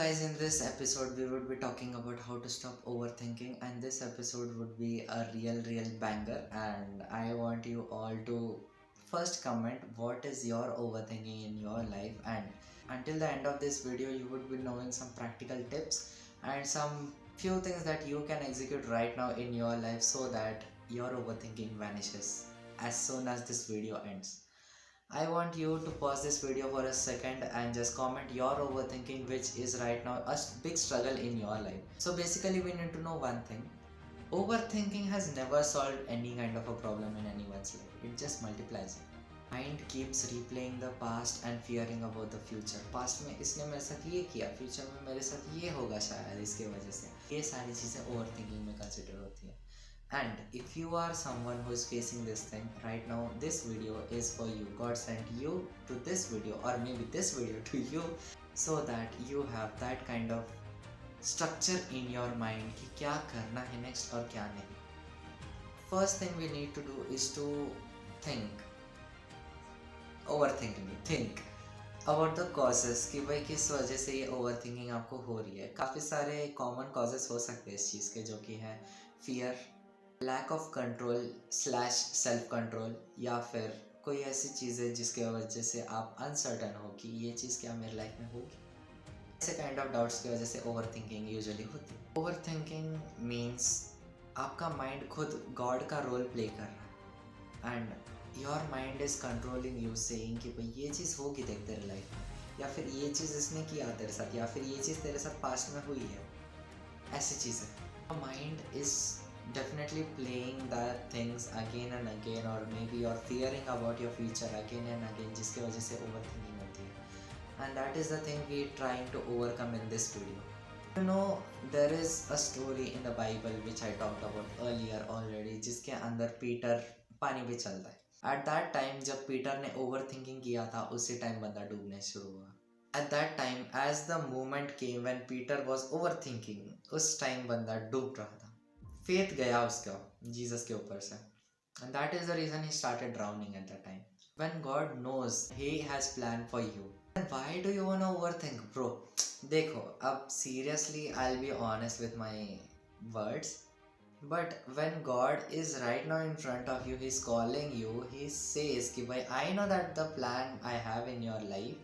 guys, in this episode, we would be talking about how to stop overthinking, and this episode would be a real banger. And I want you all to first comment what is your overthinking in your life. And until the end of this video, you would be knowing some practical tips and some few things that you can execute right now in your life so that your overthinking vanishes as soon as this video ends. I want you to pause this video for a second and just comment your overthinking, which is right now a big struggle in your life. So basically we need to know one thing. Overthinking has never solved any kind of a problem in anyone's life. It just multiplies it. Mind keeps replaying the past and fearing about the future. Past में इसने मेरे साथ ये किया, future में मेरे साथ ये होगा शायद इसके वजह से. ये सारी चीज़ें overthinking में consider होती है. And if you are someone who is facing this thing right now, this video is for you. God sent you to this video, or maybe this video to you, so that you have that kind of structure in your mind कि क्या करना है next और क्या नहीं. First thing we need to do is to think. Overthinking. Think about the causes कि भाई किस वजह से ये overthinking आपको हो रही है. काफ़ी सारे common causes हो सकते हैं इस चीज़ के, जो कि है fear, lack of control slash self control, या फिर कोई ऐसी चीज़ है जिसके वजह से आप अनसर्टन हो कि ये चीज़ क्या मेरी लाइफ में होगी. ऐसे काइंड ऑफ डाउट्स की वजह से ओवर थिंकिंग यूजुअली होती है. ओवर थिंकिंग मीन्स आपका माइंड खुद गॉड का रोल प्ले कर रहा है and your mind is controlling you, saying कि भाई ये चीज़ होगी देख तेरे लाइफ में, या फिर ये चीज़ इसने किया तेरे साथ, या फिर ये चीज़ तेरे साथ पास्ट में हुई है. ऐसी चीज़ें mind is definitely playing that things again and again, or maybe you're fearing about your future again and again, जिसकी वजह से overthinking होती है. And that is the thing we're trying to overcome in this video. You know, there is a story in the Bible which I talked about earlier already, जिसके अंदर Peter पानी पे चलता है. At that time जब Peter ने overthinking किया था, उसी टाइम बंदा डूबने शुरू हुआ. At that time, as the moment came when Peter was overthinking, उस टाइम बंदा डूब रहा था. फेथ गया उसका जीसस के ऊपर से, and that is the reason he started drowning at that time. When God knows he has planned for you, then why do you wanna overthink, bro? देखो अब seriously I'll be honest with my words, but when God is right now in front of you, he's calling you, he says कि भाई I know that the plan I have in your life.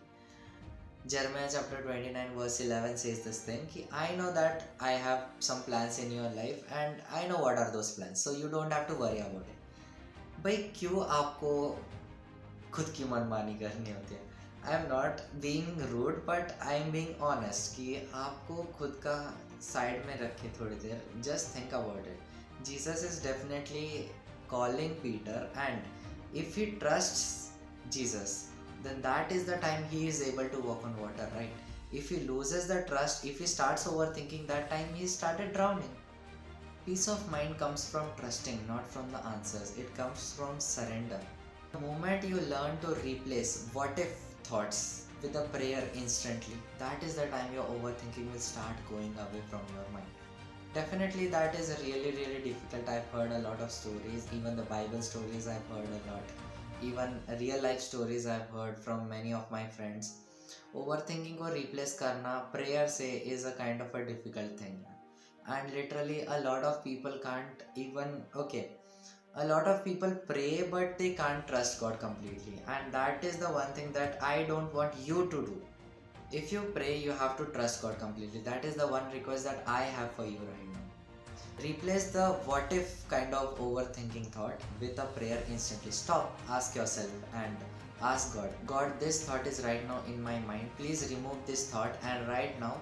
Jeremiah chapter 29 verse 11 says this thing कि I know that I have some plans in your life and I know what are those plans, so you don't have to worry about it. भाई क्यों आपको खुद की मनमानी करनी होती है? I am not being rude but I am being honest कि आपको खुद का साइड में रखे थोड़ी देर. Just think about it. Jesus is definitely calling Peter, and if he trusts Jesus, then that is the time he is able to walk on water, right? If he loses the trust, if he starts overthinking, that time he started drowning. Peace of mind comes from trusting, not from the answers. It comes from surrender. The moment you learn to replace what if thoughts with a prayer instantly, that is the time your overthinking will start going away from your mind. Definitely that is really difficult. I've heard a lot of stories, even the Bible stories I've heard a lot. Even real life stories I've heard from many of my friends. Overthinking को replace करना prayer से is a kind of a difficult thing, and literally a lot of people can't even, okay, a lot of people pray but they can't trust God completely, and that is the one thing that I don't want you to do. If you pray, you have to trust God completely. That is the one request that I have for you right now. Replace the what if kind of overthinking thought with a prayer instantly. Stop, ask yourself and ask God, God, this thought is right now in my mind. Please remove this thought, and right now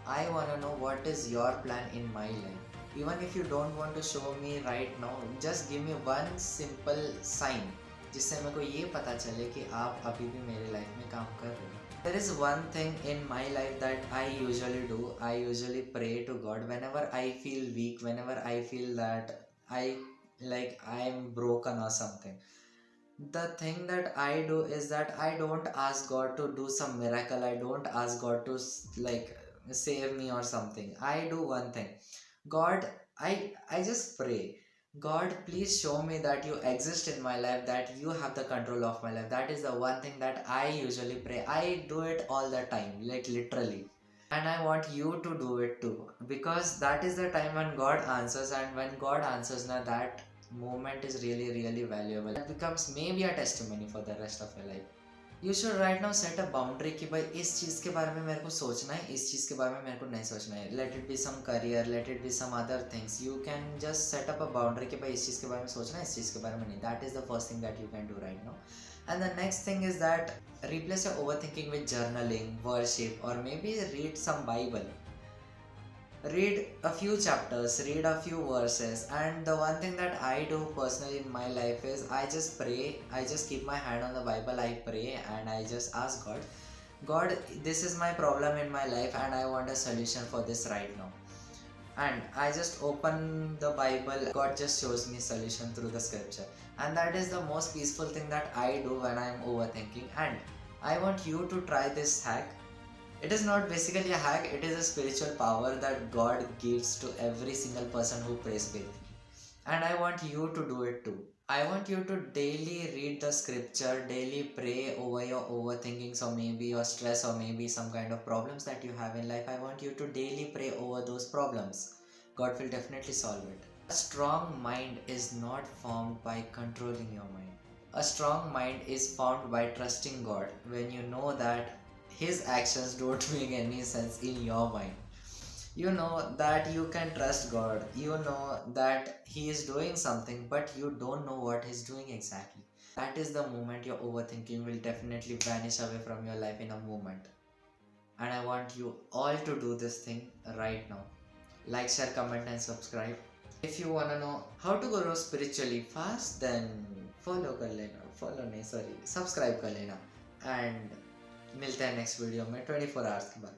I want to know what is your plan in my life. Even if you don't want to show me right now, just give me one simple sign जिससे मेरे को ये पता चले कि आप अभी भी मेरे लाइफ में काम कर रहे हो. There is one thing in my life that I usually do. I usually pray to God whenever I feel weak, whenever I feel that I'm broken or something. The thing that I do is that I don't ask God to do some miracle. I don't ask God to save me or something. I do one thing. God, I just pray. God, please show me that you exist in my life, that you have the control of my life. That is the one thing that I usually pray. I do it all the time, like literally. and I want you to do it too, because that is the time when God answers, and when God answers, now that moment is really really valuable. It becomes maybe a testimony for the rest of your life. You should write now set a boundary कि भाई इस चीज़ के बारे में मेरे को सोचना है, इस चीज़ के बारे में मेरे को नहीं सोचना है. Let it be some career, let it be some other things. You can just set up a boundary कि भाई इस चीज़ के बारे में सोचना है, इस चीज़ के बारे में नहीं. That is the first thing that you can do right now. And the next thing is that replace your overthinking with journaling, worship, or maybe read some Bible. Read a few chapters, read a few verses, and the one thing that I do personally in my life is I just pray. I just keep my hand on the Bible, I pray, and I just ask God, God, this is my problem in my life, and I want a solution for this right now. And I just open the Bible, God just shows me solution through the scripture, and that is the most peaceful thing that I do when I am overthinking. And I want you to try this hack. It is not basically a hack, it is a spiritual power that God gives to every single person who prays faithfully. And I want you to do it too. I want you to daily read the scripture, daily pray over your overthinkings, or maybe your stress, or maybe some kind of problems that you have in life. I want you to daily pray over those problems. God will definitely solve it. A strong mind is not formed by controlling your mind. A strong mind is formed by trusting God when you know that his actions don't make any sense in your mind. You know that you can trust God, you know that he is doing something, but you don't know what he's doing exactly. That is the moment your overthinking will definitely vanish away from your life in a moment. And I want you all to do this thing right now. Like, share, comment, and subscribe. If you wanna know how to grow spiritually fast, then subscribe कर लेना. And मिलते हैं next video में 24 hours के बाद.